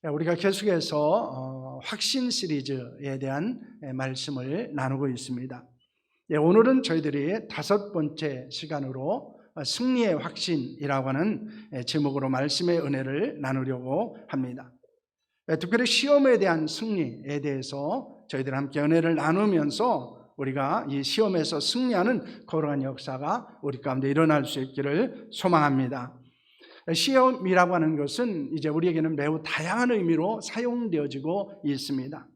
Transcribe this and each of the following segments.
우리가 계속해서 확신 시리즈에 대한 말씀을 나누고 있습니다. 오늘은 저희들이 5번째 시간으로 승리의 확신이라고 하는 제목으로 말씀의 은혜를 나누려고 합니다. 특별히 시험에 대한 승리에 대해서 저희들 함께 은혜를 나누면서 우리가 이 시험에서 승리하는 거룩한 역사가 우리 가운데 일어날 수 있기를 소망합니다. 시험이라고 하는 것은 이제 우리에게는 매우 다양한 의미로 사용되어지고 있습니다.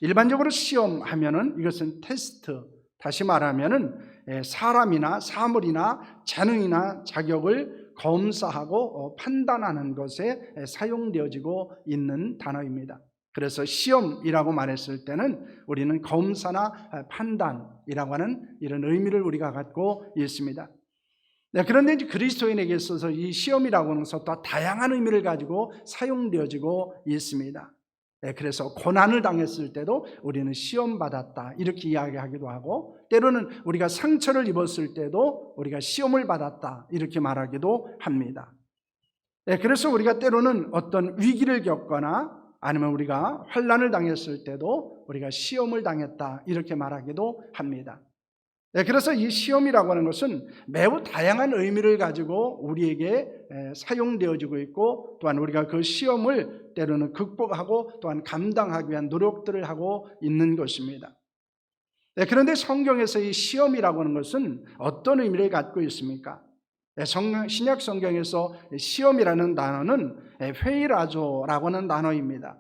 일반적으로 시험하면은 이것은 테스트, 다시 말하면은 사람이나 사물이나 재능이나 자격을 검사하고 판단하는 것에 사용되어지고 있는 단어입니다. 그래서 시험이라고 말했을 때는 우리는 검사나 판단이라고 하는 이런 의미를 우리가 갖고 있습니다. 그런데 이제 그리스도인에게 있어서 이 시험이라고 하는 것은 또 다양한 의미를 가지고 사용되어지고 있습니다. 그래서 고난을 당했을 때도 우리는 시험받았다 이렇게 이야기하기도 하고, 때로는 우리가 상처를 입었을 때도 우리가 시험을 받았다 이렇게 말하기도 합니다. 그래서 우리가 때로는 어떤 위기를 겪거나 아니면 우리가 환난을 당했을 때도 우리가 시험을 당했다 이렇게 말하기도 합니다. 그래서 이 시험이라고 하는 것은 매우 다양한 의미를 가지고 우리에게 사용되어지고 있고, 또한 우리가 그 시험을 때로는 극복하고 또한 감당하기 위한 노력들을 하고 있는 것입니다. 그런데 성경에서 이 시험이라고 하는 것은 어떤 의미를 갖고 있습니까? 신약 성경에서 시험이라는 단어는 회의라조라고 하는 단어입니다.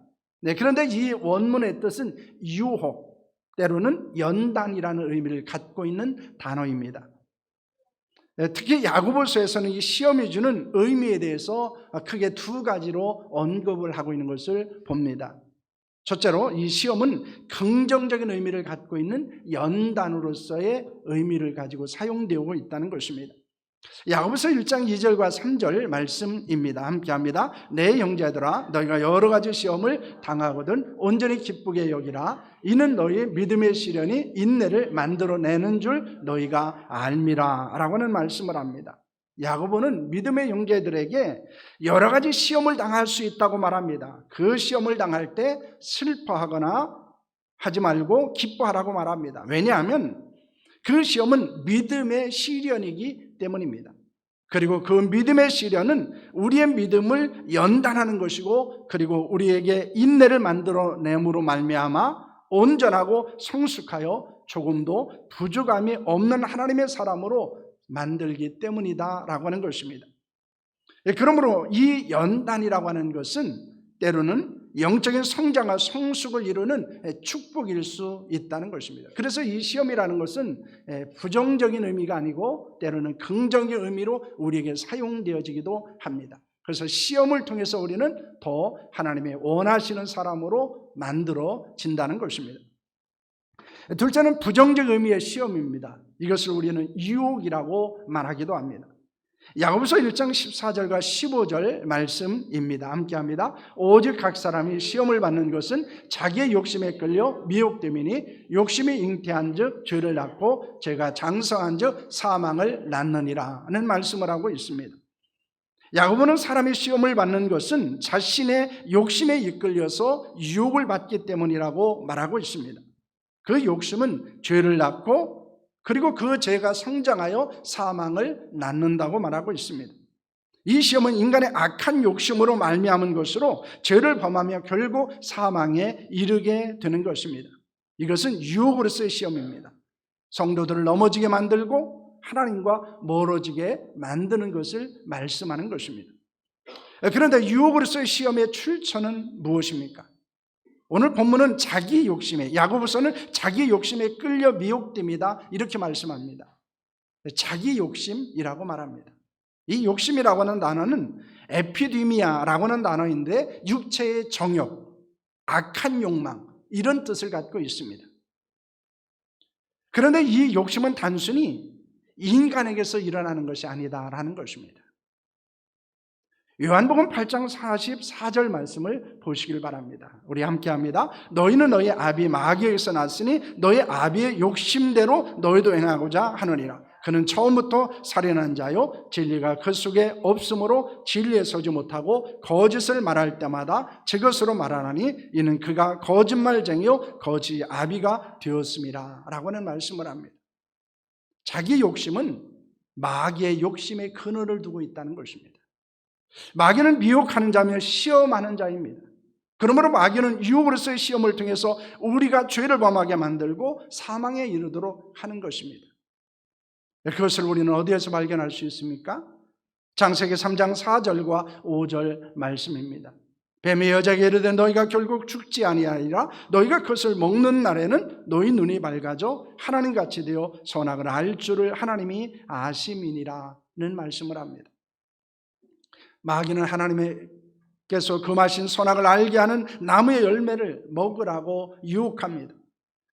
그런데 이 원문의 뜻은 유혹, 때로는 연단이라는 의미를 갖고 있는 단어입니다. 특히 야고보서에서는 이 시험이 주는 의미에 대해서 크게 2가지로 언급을 하고 있는 것을 봅니다. 첫째로 이 시험은 긍정적인 의미를 갖고 있는 연단으로서의 의미를 가지고 사용되고 있다는 것입니다. 야고보서 1장 2절과 3절 말씀입니다. 함께합니다. 내 형제들아, 너희가 여러 가지 시험을 당하거든 온전히 기쁘게 여기라. 이는 너희의 믿음의 시련이 인내를 만들어내는 줄 너희가 알미라 라고 하는 말씀을 합니다. 야고보는 믿음의 형제들에게 여러 가지 시험을 당할 수 있다고 말합니다. 그 시험을 당할 때 슬퍼하거나 하지 말고 기뻐하라고 말합니다. 왜냐하면 그 시험은 믿음의 시련이기 때문입니다. 그리고 그 믿음의 시련은 우리의 믿음을 연단하는 것이고, 그리고 우리에게 인내를 만들어냄으로 말미암아 온전하고 성숙하여 조금도 부족함이 없는 하나님의 사람으로 만들기 때문이다라고 하는 것입니다. 그러므로 이 연단이라고 하는 것은 때로는 영적인 성장과 성숙을 이루는 축복일 수 있다는 것입니다. 그래서 이 시험이라는 것은 부정적인 의미가 아니고 때로는 긍정적인 의미로 우리에게 사용되어지기도 합니다. 그래서 시험을 통해서 우리는 더 하나님의 원하시는 사람으로 만들어진다는 것입니다. 둘째는 부정적 의미의 시험입니다. 이것을 우리는 유혹이라고 말하기도 합니다. 야고보서 1장 14절과 15절 말씀입니다. 함께합니다. 오직 각 사람이 시험을 받는 것은 자기의 욕심에 끌려 미혹됨이니 욕심이 잉태한 즉 죄를 낳고 죄가 장성한 즉 사망을 낳느니라 하는 말씀을 하고 있습니다. 야고보는 사람이 시험을 받는 것은 자신의 욕심에 이끌려서 유혹을 받기 때문이라고 말하고 있습니다. 그 욕심은 죄를 낳고 그리고 그 죄가 성장하여 사망을 낳는다고 말하고 있습니다. 이 시험은 인간의 악한 욕심으로 말미암은 것으로 죄를 범하며 결국 사망에 이르게 되는 것입니다. 이것은 유혹으로서의 시험입니다. 성도들을 넘어지게 만들고 하나님과 멀어지게 만드는 것을 말씀하는 것입니다. 그런데 유혹으로서의 시험의 출처는 무엇입니까? 오늘 본문은 자기 욕심에, 야고보서는 자기 욕심에 끌려 미혹됨이다 이렇게 말씀합니다. 자기 욕심이라고 말합니다. 이 욕심이라고 하는 단어는 에피디미아라고 하는 단어인데 육체의 정욕, 악한 욕망 이런 뜻을 갖고 있습니다. 그런데 이 욕심은 단순히 인간에게서 일어나는 것이 아니다라는 것입니다. 요한복음 8장 44절 말씀을 보시길 바랍니다. 우리 함께합니다. 너희는 너희 아비 마귀에게서 났으니 너희 아비의 욕심대로 너희도 행하고자 하느니라. 그는 처음부터 살인한 자요 진리가 그 속에 없으므로 진리에 서지 못하고 거짓을 말할 때마다 제 것으로 말하나니 이는 그가 거짓말쟁이요 거짓 아비가 되었음이라 라고는 말씀을 합니다. 자기 욕심은 마귀의 욕심의 그늘을 두고 있다는 것입니다. 마귀는 미혹하는 자며 시험하는 자입니다. 그러므로 마귀는 유혹으로서의 시험을 통해서 우리가 죄를 범하게 만들고 사망에 이르도록 하는 것입니다. 그것을 우리는 어디에서 발견할 수 있습니까? 창세기 3장 4절과 5절 말씀입니다. 뱀이 여자에게 이르되 너희가 결국 죽지 아니하리라. 너희가 그것을 먹는 날에는 너희 눈이 밝아져 하나님같이 되어 선악을 알 줄을 하나님이 아심이니라는 말씀을 합니다. 마귀는 하나님께서 금하신 선악을 알게 하는 나무의 열매를 먹으라고 유혹합니다.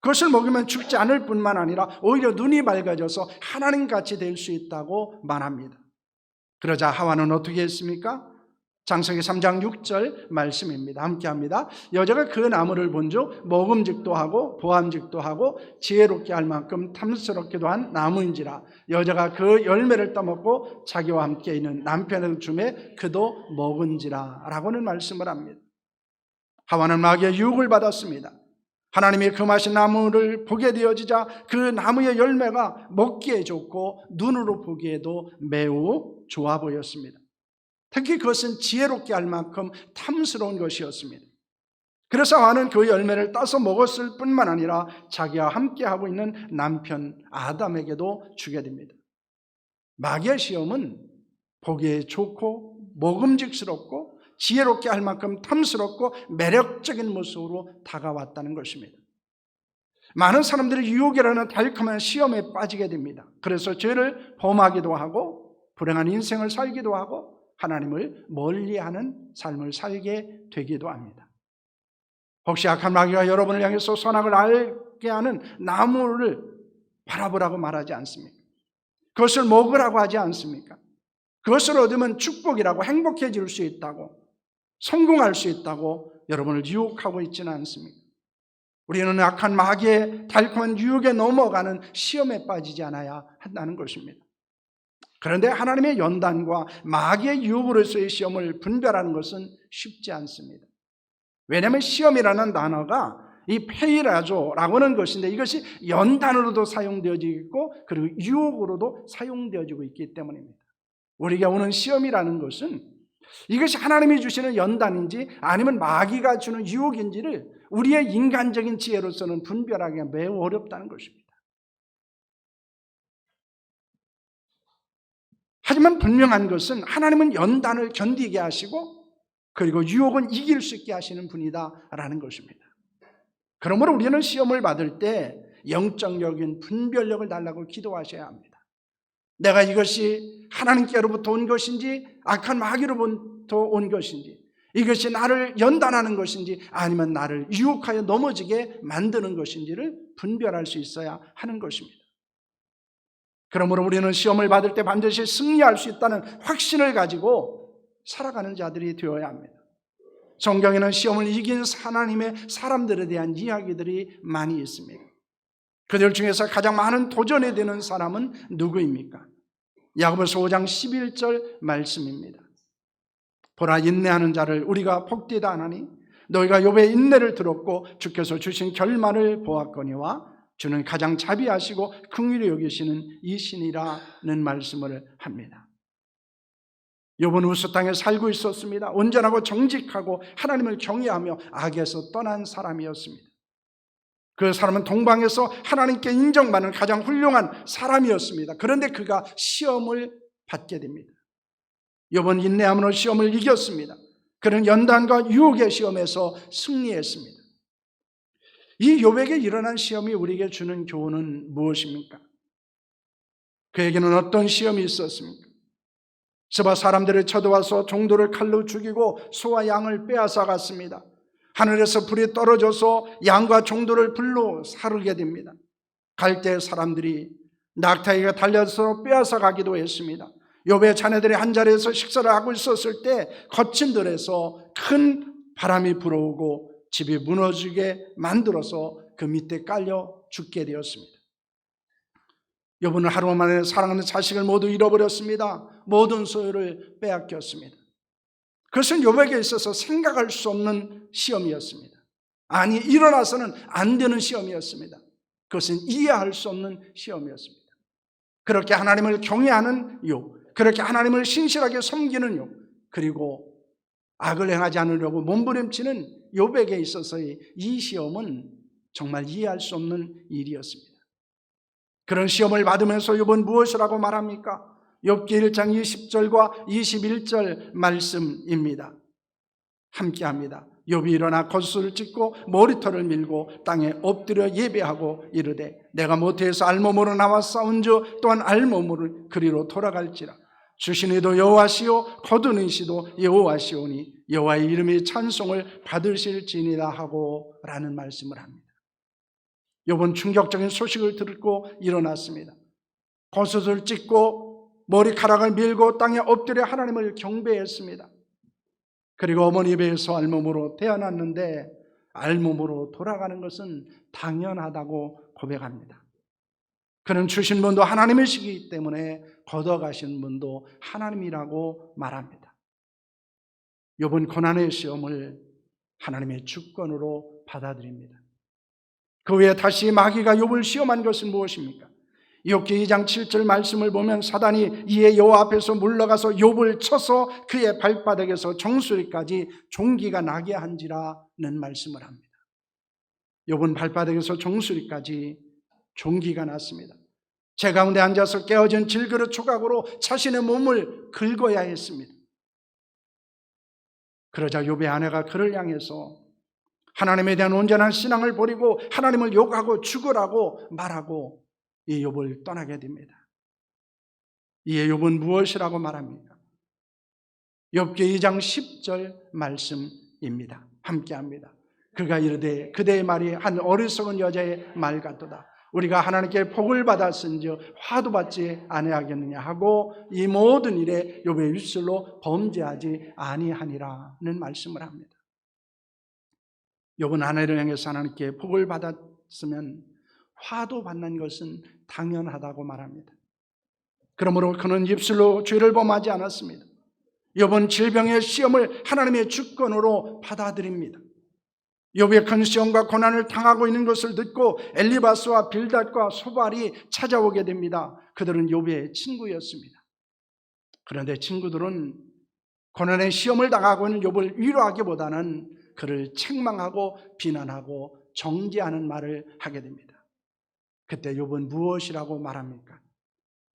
그것을 먹으면 죽지 않을 뿐만 아니라 오히려 눈이 밝아져서 하나님같이 될 수 있다고 말합니다. 그러자 하와는 어떻게 했습니까? 창세기 3장 6절 말씀입니다. 함께 합니다. 여자가 그 나무를 본즉 먹음직도 하고 보암직도 하고 지혜롭게 할 만큼 탐스럽기도 한 나무인지라. 여자가 그 열매를 따먹고 자기와 함께 있는 남편을 주매 그도 먹은지라 라고는 말씀을 합니다. 하와는 마귀의 유혹을 받았습니다. 하나님이 금하신 나무를 보게 되어지자 그 나무의 열매가 먹기에 좋고 눈으로 보기에도 매우 좋아 보였습니다. 특히 그것은 지혜롭게 할 만큼 탐스러운 것이었습니다. 그래서 하와는 그 열매를 따서 먹었을 뿐만 아니라 자기와 함께하고 있는 남편 아담에게도 주게 됩니다. 마귀의 시험은 보기에 좋고 먹음직스럽고 지혜롭게 할 만큼 탐스럽고 매력적인 모습으로 다가왔다는 것입니다. 많은 사람들이 유혹이라는 달콤한 시험에 빠지게 됩니다. 그래서 죄를 범하기도 하고 불행한 인생을 살기도 하고 하나님을 멀리하는 삶을 살게 되기도 합니다. 혹시 악한 마귀가 여러분을 향해서 선악을 알게 하는 나무를 바라보라고 말하지 않습니까? 그것을 먹으라고 하지 않습니까? 그것을 얻으면 축복이라고 행복해질 수 있다고 성공할 수 있다고 여러분을 유혹하고 있지는 않습니까? 우리는 악한 마귀의 달콤한 유혹에 넘어가는 시험에 빠지지 않아야 한다는 것입니다. 그런데 하나님의 연단과 마귀의 유혹으로서의 시험을 분별하는 것은 쉽지 않습니다. 왜냐하면 시험이라는 단어가 이 페이라조라고 하는 것인데 이것이 연단으로도 사용되어지고 있고 그리고 유혹으로도 사용되어지고 있기 때문입니다. 우리가 오는 시험이라는 것은 이것이 하나님이 주시는 연단인지 아니면 마귀가 주는 유혹인지를 우리의 인간적인 지혜로서는 분별하기가 매우 어렵다는 것입니다. 하지만 분명한 것은 하나님은 연단을 견디게 하시고 그리고 유혹은 이길 수 있게 하시는 분이다라는 것입니다. 그러므로 우리는 시험을 받을 때 영적인 분별력을 달라고 기도하셔야 합니다. 내가 이것이 하나님께로부터 온 것인지 악한 마귀로부터 온 것인지 이것이 나를 연단하는 것인지 아니면 나를 유혹하여 넘어지게 만드는 것인지를 분별할 수 있어야 하는 것입니다. 그러므로 우리는 시험을 받을 때 반드시 승리할 수 있다는 확신을 가지고 살아가는 자들이 되어야 합니다. 성경에는 시험을 이긴 하나님의 사람들에 대한 이야기들이 많이 있습니다. 그들 중에서 가장 많은 도전이 되는 사람은 누구입니까? 야고보서 5장 11절 말씀입니다. 보라 인내하는 자를 우리가 복되다 하나니 너희가 욥의 인내를 들었고 주께서 주신 결말을 보았거니와 주는 가장 자비하시고 긍휼히 여기시는 이신이라는 말씀을 합니다. 욥은 우스 땅에 살고 있었습니다. 온전하고 정직하고 하나님을 경외하며 악에서 떠난 사람이었습니다. 그 사람은 동방에서 하나님께 인정받는 가장 훌륭한 사람이었습니다. 그런데 그가 시험을 받게 됩니다. 욥은 인내함으로 시험을 이겼습니다. 그는 연단과 유혹의 시험에서 승리했습니다. 이 욥에게 일어난 시험이 우리에게 주는 교훈은 무엇입니까? 그에게는 어떤 시험이 있었습니까? 스바 사람들을 쳐들어와서 종들을 칼로 죽이고 소와 양을 빼앗아 갔습니다. 하늘에서 불이 떨어져서 양과 종들을 불로 사르게 됩니다. 갈대 사람들이 낙타에게 달려서 빼앗아 가기도 했습니다. 욥의 자녀들이 한자리에서 식사를 하고 있었을 때 거친 들에서 큰 바람이 불어오고 집이 무너지게 만들어서 그 밑에 깔려 죽게 되었습니다. 욥은 하루 만에 사랑하는 자식을 모두 잃어버렸습니다. 모든 소유를 빼앗겼습니다. 그것은 욥에게 있어서 생각할 수 없는 시험이었습니다. 아니, 일어나서는 안 되는 시험이었습니다. 그것은 이해할 수 없는 시험이었습니다. 그렇게 하나님을 경외하는 욥, 그렇게 하나님을 신실하게 섬기는 욥, 그리고 악을 행하지 않으려고 몸부림치는 욥에게 있어서의 이 시험은 정말 이해할 수 없는 일이었습니다. 그런 시험을 받으면서 욥은 무엇이라고 말합니까? 욥기 1장 20절과 21절 말씀입니다. 함께합니다. 욥이 일어나 겉수를 찢고 머리털을 밀고 땅에 엎드려 예배하고 이르되 내가 모태에서 알몸으로 나와 싸운즉 또한 알몸으로 그리로 돌아갈지라. 주신 이도 여호와시요 거둔 이시도 여호와시오니 여호와의 이름이 찬송을 받으실지니라 하고 라는 말씀을 합니다. 욥은 충격적인 소식을 듣고 일어났습니다. 겉옷을 찢고 머리카락을 밀고 땅에 엎드려 하나님을 경배했습니다. 그리고 어머니 배에서 알몸으로 태어났는데 알몸으로 돌아가는 것은 당연하다고 고백합니다. 그는 주신 분도 하나님이시기 때문에 걷어가신 분도 하나님이라고 말합니다. 욥은 고난의 시험을 하나님의 주권으로 받아들입니다. 그 후에 다시 마귀가 욥을 시험한 것은 무엇입니까? 욥기 2장 7절 말씀을 보면 사단이 이에 여호와 앞에서 물러가서 욥을 쳐서 그의 발바닥에서 정수리까지 종기가 나게 한지라는 말씀을 합니다. 욥은 발바닥에서 정수리까지 종기가 났습니다. 제 가운데 앉아서 깨어진 질그릇 조각으로 자신의 몸을 긁어야 했습니다. 그러자 욥의 아내가 그를 향해서 하나님에 대한 온전한 신앙을 버리고 하나님을 욕하고 죽으라고 말하고 이 욥을 떠나게 됩니다. 이에 욥은 무엇이라고 말합니까? 욥기 2장 10절 말씀입니다. 함께합니다. 그가 이르되 그대의 말이 한 어리석은 여자의 말 같도다. 우리가 하나님께 복을 받았은즉 화도 받지 아니하겠느냐 하고 이 모든 일에 욥의 입술로 범죄하지 아니하니라는 말씀을 합니다. 욥은 아내를 향해서 하나님께 복을 받았으면 화도 받는 것은 당연하다고 말합니다. 그러므로 그는 입술로 죄를 범하지 않았습니다. 욥은 질병의 시험을 하나님의 주권으로 받아들입니다. 욥의 큰 시험과 고난을 당하고 있는 것을 듣고 엘리바스와 빌닷과 소발이 찾아오게 됩니다. 그들은 욥의 친구였습니다. 그런데 친구들은 고난의 시험을 당하고 있는 욥을 위로하기보다는 그를 책망하고 비난하고 정죄하는 말을 하게 됩니다. 그때 욥은 무엇이라고 말합니까?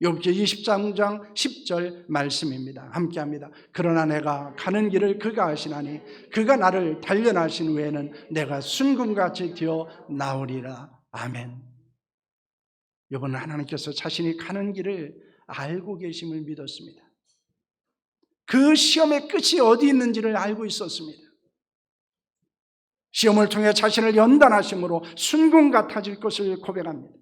욥기 23장 10절 말씀입니다. 함께합니다. 그러나 내가 가는 길을 그가 아시나니 그가 나를 단련하신 후에는 내가 순금같이 되어 나오리라. 아멘. 욥은 하나님께서 자신이 가는 길을 알고 계심을 믿었습니다. 그 시험의 끝이 어디 있는지를 알고 있었습니다. 시험을 통해 자신을 연단하심으로 순금 같아질 것을 고백합니다.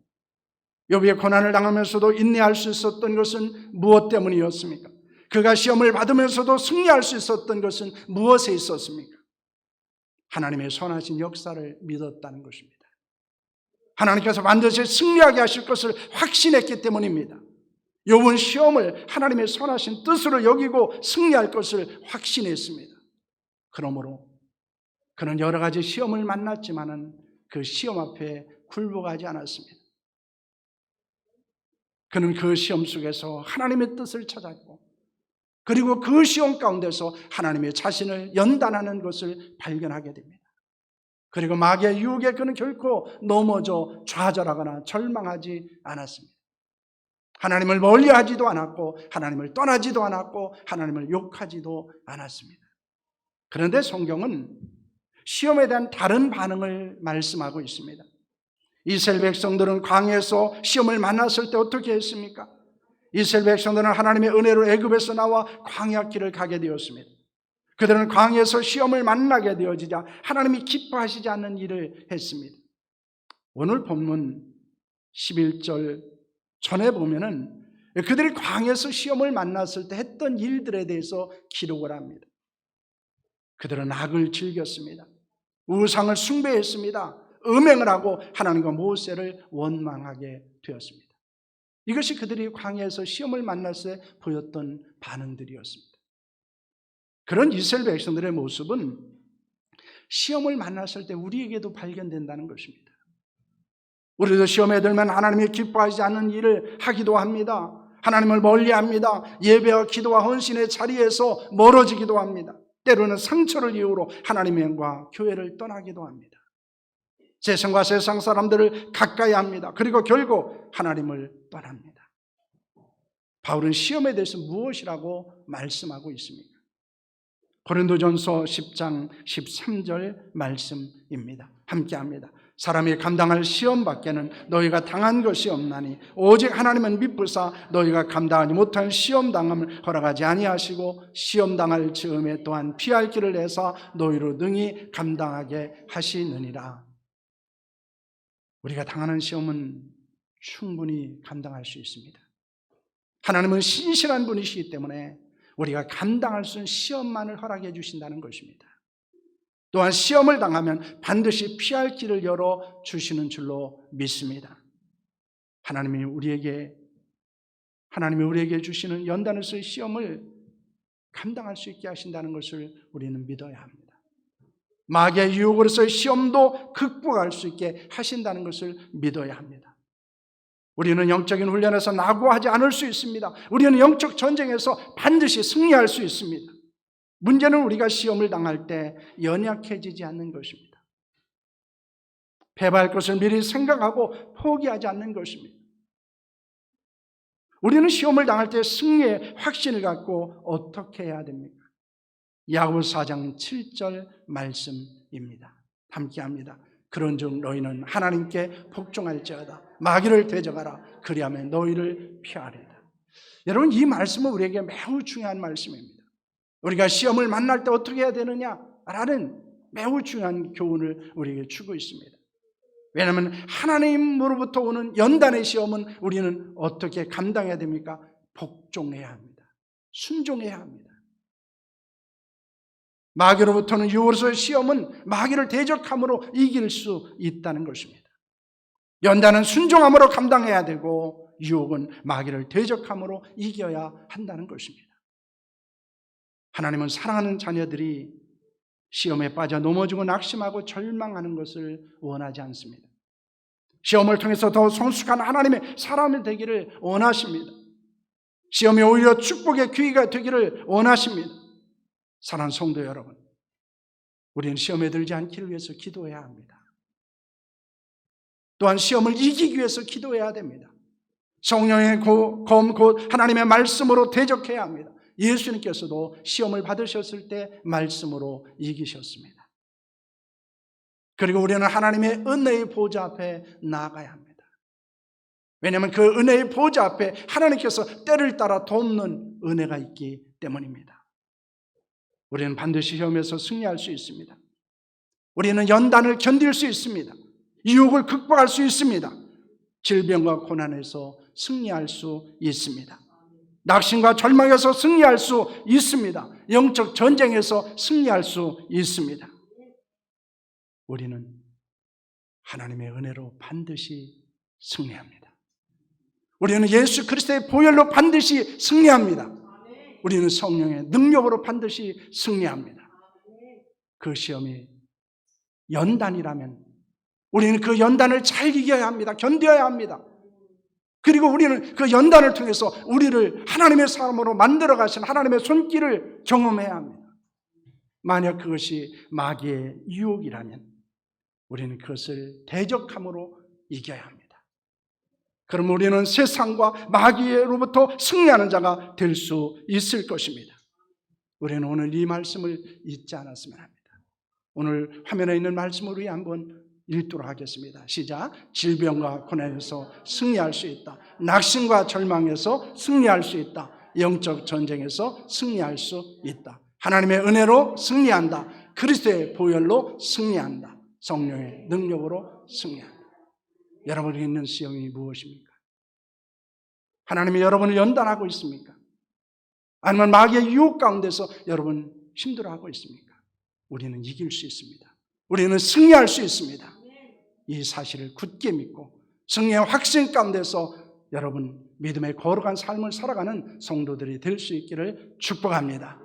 욥이 고난을 당하면서도 인내할 수 있었던 것은 무엇 때문이었습니까? 그가 시험을 받으면서도 승리할 수 있었던 것은 무엇에 있었습니까? 하나님의 선하신 역사를 믿었다는 것입니다. 하나님께서 반드시 승리하게 하실 것을 확신했기 때문입니다. 욥은 시험을 하나님의 선하신 뜻으로 여기고 승리할 것을 확신했습니다. 그러므로 그는 여러 가지 시험을 만났지만은 그 시험 앞에 굴복하지 않았습니다. 그는 그 시험 속에서 하나님의 뜻을 찾았고 그리고 그 시험 가운데서 하나님의 자신을 연단하는 것을 발견하게 됩니다. 그리고 마귀의 유혹에 그는 결코 넘어져 좌절하거나 절망하지 않았습니다. 하나님을 멀리하지도 않았고 하나님을 떠나지도 않았고 하나님을 욕하지도 않았습니다. 그런데 성경은 시험에 대한 다른 반응을 말씀하고 있습니다. 이스라엘 백성들은 광야에서 시험을 만났을 때 어떻게 했습니까? 이스라엘 백성들은 하나님의 은혜로 애굽에서 나와 광야길을 가게 되었습니다. 그들은 광야에서 시험을 만나게 되어지자 하나님이 기뻐하시지 않는 일을 했습니다. 오늘 본문 11절 전에 보면은 그들이 광야에서 시험을 만났을 때 했던 일들에 대해서 기록을 합니다. 그들은 악을 즐겼습니다. 우상을 숭배했습니다. 음행을 하고 하나님과 모세를 원망하게 되었습니다. 이것이 그들이 광야에서 시험을 만났을 때 보였던 반응들이었습니다. 그런 이스라엘 백성들의 모습은 시험을 만났을 때 우리에게도 발견된다는 것입니다. 우리도 시험에 들면 하나님이 기뻐하지 않는 일을 하기도 합니다. 하나님을 멀리합니다. 예배와 기도와 헌신의 자리에서 멀어지기도 합니다. 때로는 상처를 이유로 하나님과 교회를 떠나기도 합니다. 세상과 세상 사람들을 가까이 합니다. 그리고 결국 하나님을 떠납니다. 바울은 시험에 대해서 무엇이라고 말씀하고 있습니까? 고린도전서 10장 13절 말씀입니다. 함께합니다. 사람이 감당할 시험 밖에는 너희가 당한 것이 없나니 오직 하나님은 미쁘사 너희가 감당하지 못한 시험 당함을 허락하지 아니하시고 시험 당할 즈음에 또한 피할 길을 내사 너희로 능히 감당하게 하시느니라. 우리가 당하는 시험은 충분히 감당할 수 있습니다. 하나님은 신실한 분이시기 때문에 우리가 감당할 수 있는 시험만을 허락해 주신다는 것입니다. 또한 시험을 당하면 반드시 피할 길을 열어 주시는 줄로 믿습니다. 하나님이 우리에게 주시는 연단에서의 시험을 감당할 수 있게 하신다는 것을 우리는 믿어야 합니다. 마귀의 유혹으로서의 시험도 극복할 수 있게 하신다는 것을 믿어야 합니다. 우리는 영적인 훈련에서 낙오하지 않을 수 있습니다. 우리는 영적 전쟁에서 반드시 승리할 수 있습니다. 문제는 우리가 시험을 당할 때 연약해지지 않는 것입니다. 패배할 것을 미리 생각하고 포기하지 않는 것입니다. 우리는 시험을 당할 때 승리의 확신을 갖고 어떻게 해야 됩니까? 야고보서 4장 7절 말씀입니다. 함께합니다. 그런즉 너희는 하나님께 복종할지어다. 마귀를 대적하라. 그리하면 너희를 피하리라. 여러분, 이 말씀은 우리에게 매우 중요한 말씀입니다. 우리가 시험을 만날 때 어떻게 해야 되느냐라는 매우 중요한 교훈을 우리에게 주고 있습니다. 왜냐하면 하나님으로부터 오는 연단의 시험은 우리는 어떻게 감당해야 됩니까? 복종해야 합니다. 순종해야 합니다. 마귀로부터는 유혹으로서의 시험은 마귀를 대적함으로 이길 수 있다는 것입니다. 연단은 순종함으로 감당해야 되고 유혹은 마귀를 대적함으로 이겨야 한다는 것입니다. 하나님은 사랑하는 자녀들이 시험에 빠져 넘어지고 낙심하고 절망하는 것을 원하지 않습니다. 시험을 통해서 더 성숙한 하나님의 사람이 되기를 원하십니다. 시험이 오히려 축복의 기회가 되기를 원하십니다. 사랑하는 성도 여러분, 우리는 시험에 들지 않기를 위해서 기도해야 합니다. 또한 시험을 이기기 위해서 기도해야 됩니다. 성령의 검 곧 하나님의 말씀으로 대적해야 합니다. 예수님께서도 시험을 받으셨을 때 말씀으로 이기셨습니다. 그리고 우리는 하나님의 은혜의 보좌 앞에 나아가야 합니다. 왜냐하면 그 은혜의 보좌 앞에 하나님께서 때를 따라 돕는 은혜가 있기 때문입니다. 우리는 반드시 시험에서 승리할 수 있습니다. 우리는 연단을 견딜 수 있습니다. 유혹을 극복할 수 있습니다. 질병과 고난에서 승리할 수 있습니다. 낙심과 절망에서 승리할 수 있습니다. 영적 전쟁에서 승리할 수 있습니다. 우리는 하나님의 은혜로 반드시 승리합니다. 우리는 예수 그리스도의 보혈로 반드시 승리합니다. 우리는 성령의 능력으로 반드시 승리합니다. 그 시험이 연단이라면 우리는 그 연단을 잘 이겨야 합니다. 견뎌야 합니다. 그리고 우리는 그 연단을 통해서 우리를 하나님의 사람으로 만들어 가신 하나님의 손길을 경험해야 합니다. 만약 그것이 마귀의 유혹이라면 우리는 그것을 대적함으로 이겨야 합니다. 그럼 우리는 세상과 마귀로부터 승리하는 자가 될 수 있을 것입니다. 우리는 오늘 이 말씀을 잊지 않았으면 합니다. 오늘 화면에 있는 말씀을 우리 한번 읽도록 하겠습니다. 시작. 질병과 고난에서 승리할 수 있다. 낙심과 절망에서 승리할 수 있다. 영적 전쟁에서 승리할 수 있다. 하나님의 은혜로 승리한다. 그리스도의 보혈로 승리한다. 성령의 능력으로 승리한다. 여러분이 있는 시험이 무엇입니까? 하나님이 여러분을 연단하고 있습니까? 아니면 마귀의 유혹 가운데서 여러분 힘들어하고 있습니까? 우리는 이길 수 있습니다. 우리는 승리할 수 있습니다. 이 사실을 굳게 믿고 승리의 확신 가운데서 여러분 믿음의 거룩한 삶을 살아가는 성도들이 될 수 있기를 축복합니다.